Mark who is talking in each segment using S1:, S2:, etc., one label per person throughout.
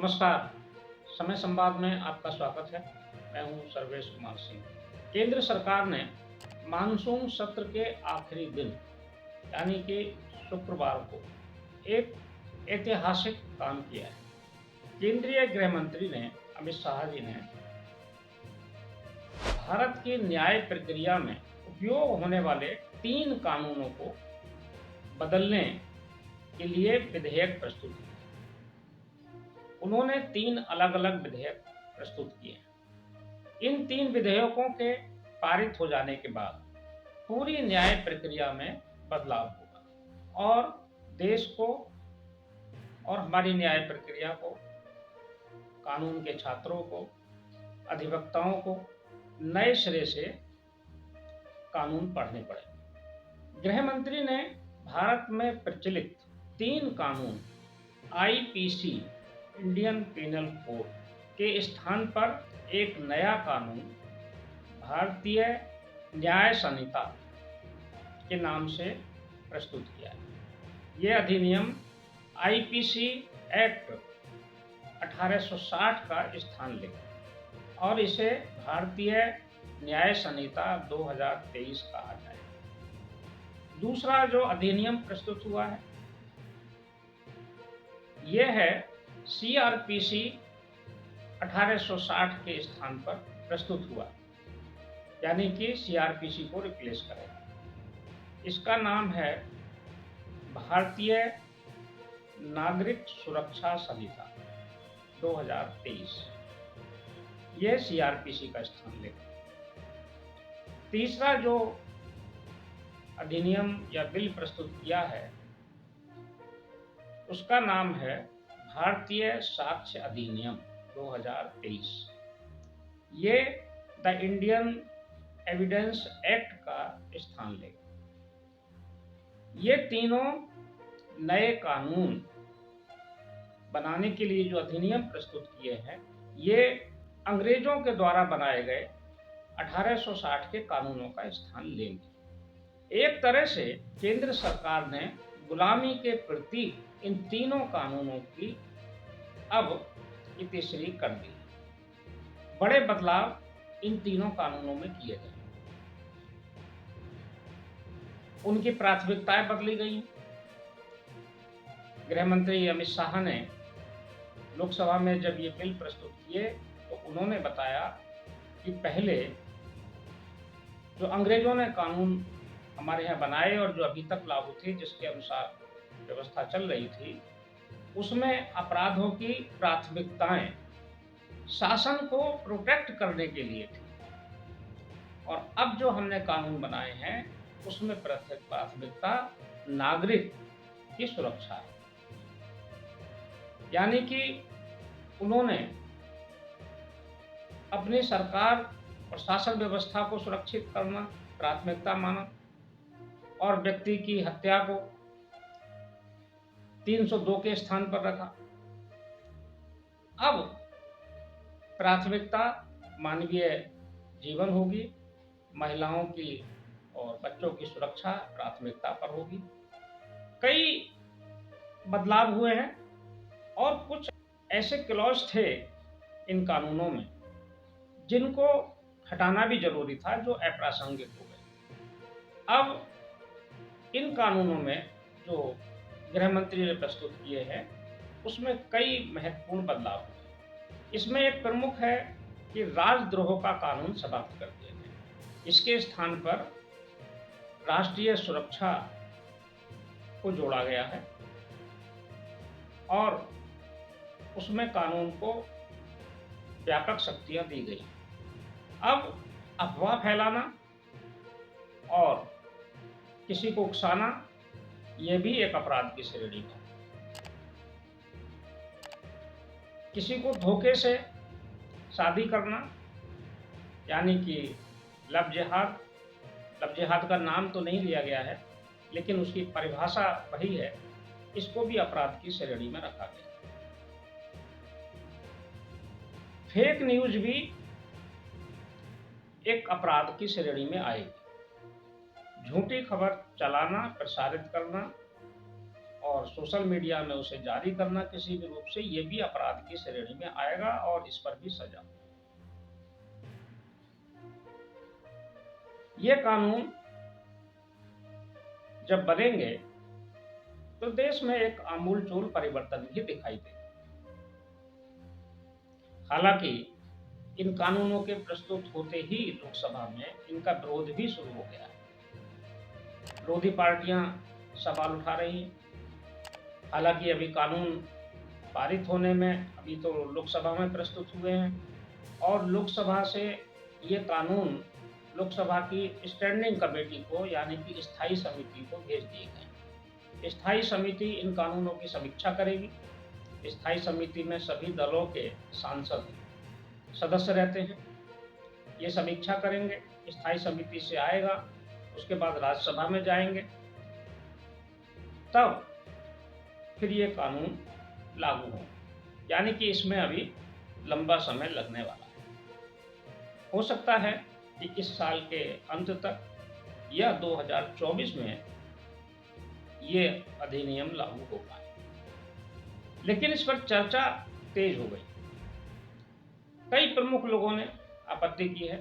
S1: नमस्कार। समय संवाद में आपका स्वागत है। मैं हूं सर्वेश कुमार सिंह। केंद्र सरकार ने मानसून सत्र के आखिरी दिन यानी कि शुक्रवार को एक ऐतिहासिक काम किया है। केंद्रीय गृह मंत्री ने अमित शाह जी ने भारत की न्याय प्रक्रिया में उपयोग होने वाले 3 कानूनों को बदलने के लिए विधेयक प्रस्तुत किए। उन्होंने 3 अलग-अलग विधेयक प्रस्तुत किए हैं। इन 3 विधेयकों के पारित हो जाने के बाद पूरी न्याय प्रक्रिया में बदलाव होगा और देश को और हमारी न्याय प्रक्रिया को, कानून के छात्रों को, अधिवक्ताओं को नए सिरे से कानून पढ़ने पड़ेंगे। गृह मंत्री ने भारत में प्रचलित 3 कानून आईपीसी इंडियन पीनल कोड के स्थान पर एक नया कानून भारतीय न्याय संहिता के नाम से प्रस्तुत किया है। यह अधिनियम आईपीसी एक्ट 1860 का स्थान लेगा और इसे भारतीय न्याय संहिता 2023 कहा जाएगा। दूसरा जो अधिनियम प्रस्तुत हुआ है यह है सीआरपीसी 1860 के स्थान पर प्रस्तुत हुआ, यानी कि सीआरपीसी को रिप्लेस करेगा। इसका नाम है भारतीय नागरिक सुरक्षा संहिता 2023। यह सीआरपीसी का स्थान लेगा। तीसरा जो अधिनियम या बिल प्रस्तुत किया है उसका नाम है भारतीय साक्ष्य अधिनियम 2023। ये द इंडियन एविडेंस एक्ट का स्थान लेगा। ये तीनों नए कानून बनाने के लिए जो अधिनियम प्रस्तुत किए हैं ये अंग्रेजों के द्वारा बनाए गए 1860 के कानूनों का स्थान लेंगे। एक तरह से केंद्र सरकार ने गुलामी के प्रति इन तीनों कानूनों की अब इतिश्री कर दी। बड़े बदलाव इन तीनों कानूनों में किए गए। उनकी प्राथमिकताएं बदली गई। गृह मंत्री अमित शाह ने लोकसभा में जब ये बिल प्रस्तुत किए तो उन्होंने बताया कि पहले जो अंग्रेजों ने कानून हमारे यहाँ बनाए और जो अभी तक लागू थे, जिसके अनुसार व्यवस्था चल रही थी, उसमें अपराधों की प्राथमिकताएं शासन को प्रोटेक्ट करने के लिए थी और अब जो हमने कानून बनाए हैं उसमें प्राथमिकता नागरिक की सुरक्षा है। यानी कि उन्होंने अपनी सरकार और शासन व्यवस्था को सुरक्षित करना प्राथमिकता माना और व्यक्ति की हत्या को 302 के स्थान पर रखा। अब प्राथमिकता मानवीय जीवन होगी, महिलाओं की और बच्चों की सुरक्षा प्राथमिकता पर होगी। कई बदलाव हुए हैं और कुछ ऐसे क्लॉज थे इन कानूनों में जिनको हटाना भी जरूरी था, जो अप्रासंगिक हो गए। अब इन कानूनों में जो गृह मंत्री ने प्रस्तुत किए हैं उसमें कई महत्वपूर्ण बदलाव हुए। इसमें एक प्रमुख है कि राजद्रोह का कानून समाप्त कर दिया गया। इसके स्थान पर राष्ट्रीय सुरक्षा को जोड़ा गया है और उसमें कानून को व्यापक शक्तियां दी गई। अब अफवाह फैलाना और किसी को उकसाना यह भी एक अपराध की श्रेणी है। किसी को धोखे से शादी करना, यानी कि लव जिहाद का नाम तो नहीं लिया गया है लेकिन उसकी परिभाषा वही है, इसको भी अपराध की श्रेणी में रखा गया। फेक न्यूज भी एक अपराध की श्रेणी में आएगी। झूठी खबर चलाना, प्रसारित करना और सोशल मीडिया में उसे जारी करना किसी भी रूप से, ये भी अपराध की श्रेणी में आएगा और इस पर भी सजा। ये कानून जब बनेंगे तो देश में एक आमूलचूल परिवर्तन भी दिखाई देगा। हालांकि इन कानूनों के प्रस्तुत होते ही लोकसभा में इनका विरोध भी शुरू हो गया है। विरोधी पार्टियां सवाल उठा रही हैं। हालांकि अभी कानून पारित होने में अभी तो लोकसभा में प्रस्तुत हुए हैं और लोकसभा से ये कानून लोकसभा की स्टैंडिंग कमेटी को यानी कि स्थायी समिति को भेज दिए गए। स्थायी समिति इन कानूनों की समीक्षा करेगी। स्थायी समिति में सभी दलों के सांसद सदस्य रहते हैं। ये समीक्षा करेंगे, स्थायी समिति से आएगा, उसके बाद राज्यसभा में जाएंगे, तब फिर ये कानून लागू हो, यानी कि इसमें अभी लंबा समय लगने वाला है। हो सकता है कि इस साल के अंत तक या 2024 में ये अधिनियम लागू हो पाए, लेकिन इस पर चर्चा तेज हो गई। कई प्रमुख लोगों ने आपत्ति की है।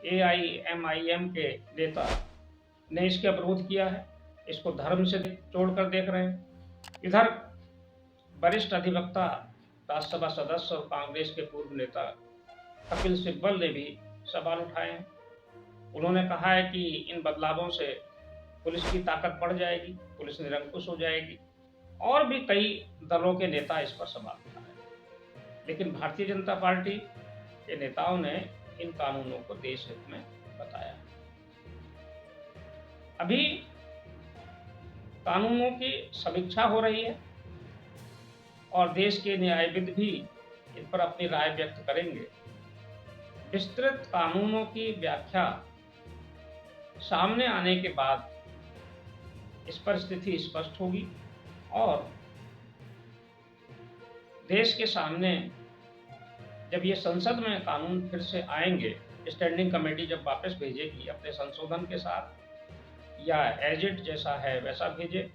S1: AIMIM के नेता ने इसका विरोध किया है, इसको धर्म से जोड़कर देख रहे हैं। इधर वरिष्ठ अधिवक्ता, राज्यसभा सदस्य और कांग्रेस के पूर्व नेता कपिल सिब्बल ने भी सवाल उठाए हैं। उन्होंने कहा है कि इन बदलावों से पुलिस की ताकत बढ़ जाएगी, पुलिस निरंकुश हो जाएगी, और भी कई दलों के नेता इस पर सवाल उठा रहे हैं। लेकिन भारतीय जनता पार्टी के नेताओं ने इन कानूनों को देश हित में बताया। अभी कानूनों की समीक्षा हो रही है और देश के न्यायविद भी इन पर अपनी राय व्यक्त करेंगे। विस्तृत कानूनों की व्याख्या सामने आने के बाद इस पर स्थिति स्पष्ट होगी और देश के सामने जब ये संसद में कानून फिर से आएंगे, स्टैंडिंग कमेटी जब वापस भेजेगी अपने संशोधन के साथ या एज इट जैसा है वैसा भेजे,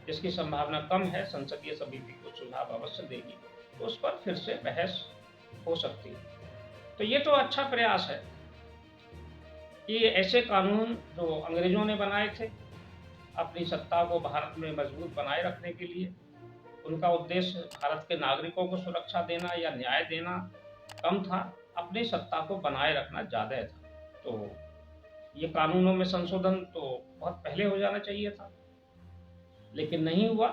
S1: जिसकी संभावना कम है, संसदीय समिति को सुझाव अवश्य देगी, तो उस पर फिर से बहस हो सकती है। तो ये तो अच्छा प्रयास है कि ऐसे कानून जो अंग्रेजों ने बनाए थे अपनी सत्ता को भारत में मजबूत बनाए रखने के लिए, उनका उद्देश्य भारत के नागरिकों को सुरक्षा देना या न्याय देना कम था, अपनी सत्ता को बनाए रखना ज़्यादा था। तो ये कानूनों में संशोधन तो बहुत पहले हो जाना चाहिए था, लेकिन नहीं हुआ।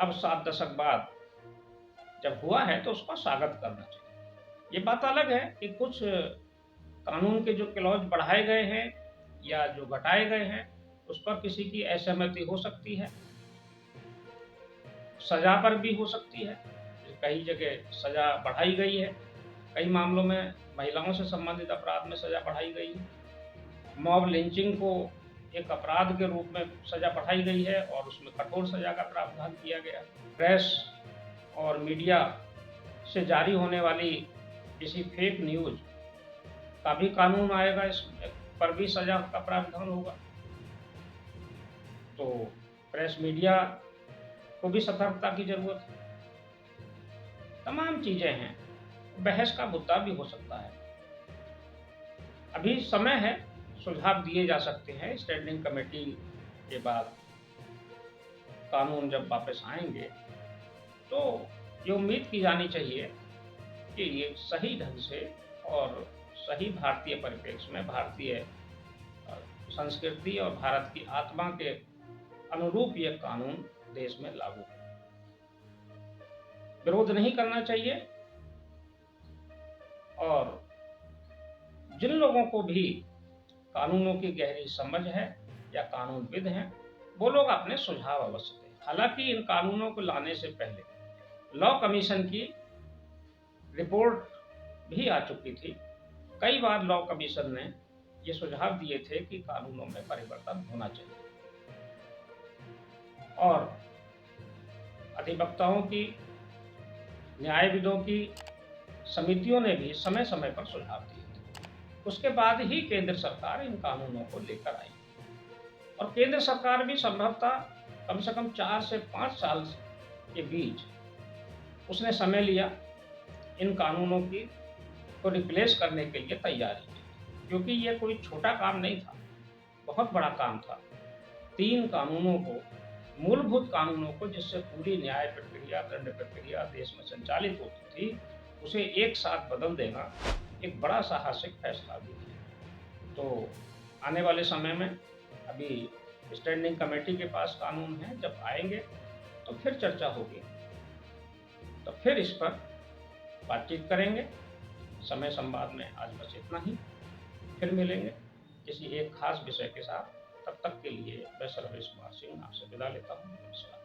S1: अब 7 दशक बाद जब हुआ है तो उसका स्वागत करना चाहिए। ये बात अलग है कि कुछ कानून के जो क्लॉज बढ़ाए गए हैं या जो घटाए गए हैं उस पर किसी की असहमति हो सकती है, सजा पर भी हो सकती है। कई जगह सजा बढ़ाई गई है, कई मामलों में महिलाओं से संबंधित अपराध में सजा बढ़ाई गई है। मॉब लिंचिंग को एक अपराध के रूप में सजा बढ़ाई गई है और उसमें कठोर सजा का प्रावधान किया गया। प्रेस और मीडिया से जारी होने वाली किसी फेक न्यूज का भी कानून आएगा, इस पर भी सजा का प्रावधान होगा। तो प्रेस मीडिया को भी सतर्कता की जरूरत है। तमाम चीजें हैं, बहस का मुद्दा भी हो सकता है। अभी समय है, सुझाव दिए जा सकते हैं। स्टैंडिंग कमेटी के बाद कानून जब वापस आएंगे तो ये उम्मीद की जानी चाहिए कि ये सही ढंग से और सही भारतीय परिप्रेक्ष्य में भारतीय संस्कृति और भारत की आत्मा के अनुरूप ये कानून देश में लागू हो। विरोध नहीं करना चाहिए और जिन लोगों को भी कानूनों की गहरी समझ है या कानूनविद हैं, वो लोग अपने सुझाव अवश्य दें। हालांकि इन कानूनों को लाने से पहले लॉ कमीशन की रिपोर्ट भी आ चुकी थी। कई बार लॉ कमीशन ने ये सुझाव दिए थे कि कानूनों में परिवर्तन होना चाहिए और अधिवक्ताओं की, न्यायविदों की समितियों ने भी समय समय पर सुझाव दिए थे। उसके बाद ही केंद्र सरकार इन कानूनों को लेकर आई और केंद्र सरकार भी संभवतः कम से कम 4 से 5 साल के बीच उसने समय लिया इन कानूनों की को रिप्लेस करने के लिए तैयारी की, क्योंकि ये कोई छोटा काम नहीं था, बहुत बड़ा काम था। 3 कानूनों को, मूलभूत कानूनों को, जिससे पूरी न्याय प्रक्रिया, दंड प्रक्रिया देश में संचालित होती थी, उसे एक साथ बदल देना एक बड़ा साहसिक फैसला भी है। तो आने वाले समय में अभी स्टैंडिंग कमेटी के पास कानून है, जब आएंगे तो फिर चर्चा होगी, तो फिर इस पर बातचीत करेंगे। समय संवाद में आज बस इतना ही, फिर मिलेंगे किसी एक खास विषय के साथ। तब तक के लिए मैं सर्वेश कुमार सिंह आपसे विदा लेता हूँ। नमस्कार।